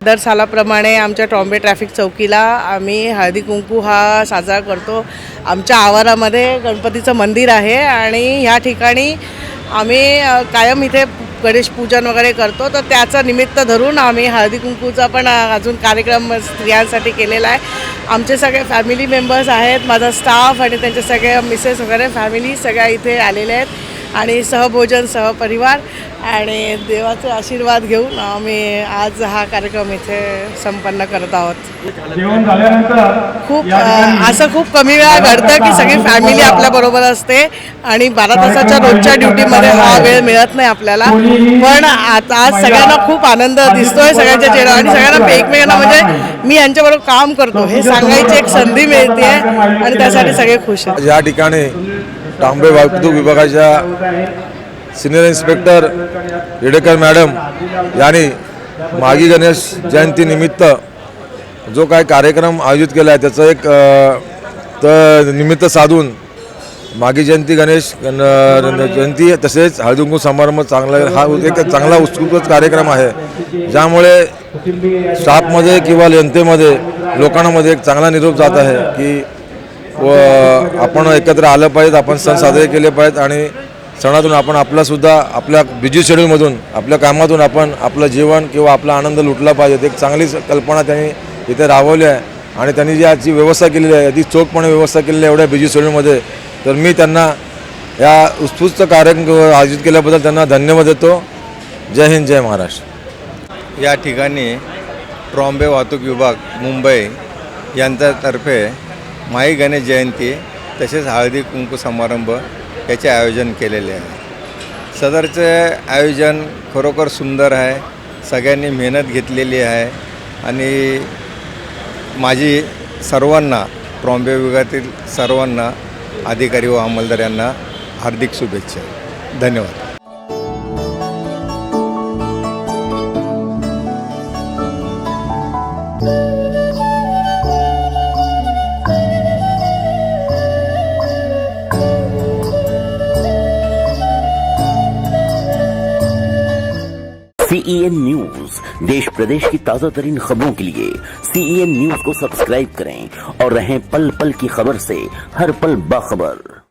दर सालाप्रमाणे आमच्या ट्रॉम्बे ट्रॅफिक चौकीला आम्ही हळदी कुंकू हा साजरा करतो। आमच्या आवारामध्ये गणपतीचं मंदिर आहे आणि ह्या ठिकाणी आम्ही कायम इथे गणेश पूजन वगैरे करतो, तर त्याचं निमित्त धरून आम्ही हळदी कुंकूचा पण अजून कार्यक्रम स्त्रियांसाठी केलेला आहे। आमचे सगळे फॅमिली मेंबर्स आहेत, माझा स्टाफ आणि त्यांचे सगळे मिसेस वगैरे फॅमिली सगळ्या इथे आलेले आहेत आणि सहभोजन सहपरिवार आणि देवाचे आशीर्वाद घेऊन आम्ही आज हा कार्यक्रम इथे संपन्न करत आहोत। खूप असं खूप कमी वेळा घडतं की सगळी फॅमिली आपल्याबरोबर असते आणि 12 तासाच्या रोजच्या ड्युटीमध्ये हा वेळ मिळत नाही आपल्याला, पण आज सगळ्यांना खूप आनंद दिसतोय सगळ्यांच्या चेहऱ्यावर आणि सगळ्यांना एकमेकांना म्हणजे मी यांच्याबरोबर काम करतो हे सांगायची एक संधी मिळते आणि त्यासाठी सगळे खुश आहेत। या ठिकाणी तांबे वाहतूक विभागाच्या सिनियर इन्स्पेक्टर येडेकर मॅडम यांनी मागी गणेश जयंती निमित्त जो काय कार्यक्रम आयोजित केला आहे त्याचं एक निमित्त साधून मागी जयंती गणेश जयंती तसेच हळदीकुंकू समारंभ हा एक चांगला उत्स्फूर्त कार्यक्रम आहे, ज्यामुळे स्टाफमध्ये किंवा जनतेमध्ये लोकांमध्ये एक चांगला निरोप जात आहे की आपण एकत्र आलं पाहिजे, आपण सण साजरे केले पाहिजेत आणि सणातून आपण आपलासुद्धा आपल्या बिझी शेड्यूलमधून आपल्या कामातून आपण आपलं जीवन किंवा आपला आनंद लुटला पाहिजे। एक चांगली कल्पना त्यांनी इथे राबवली आहे आणि त्यांनी जी आजची व्यवस्था केलेली आहे, अगदी चोखपणे व्यवस्था केलेली आहे एवढ्या बिझी शेड्यूलमध्ये, तर मी त्यांना या उत्स्फूर्त कार्यक्रम आयोजित केल्याबद्दल त्यांना धन्यवाद देतो। जय हिंद, जय महाराष्ट्र। या ठिकाणी ट्रॉम्बे वाहतूक विभाग मुंबई यांच्यातर्फे माई गणेश जयंती तसेच हळदी कुंकू समारंभ याचे आयोजन केलेले आहे। सदरचे आयोजन खरोखर सुंदर आहे, सगळ्यांनी मेहनत घेतलेली आहे आणि माझी सर्वांना ट्रॉम्बे विभागातील सर्वांना अधिकारी व अंमलदार यांना हार्दिक शुभेच्छा। धन्यवाद। CEN न्यूज देश प्रदेश की ताजा तरीन खबरों के लिए CEN न्यूज को सब्सक्राइब करें और रहें पल पल की खबर से हर पल बाखबर।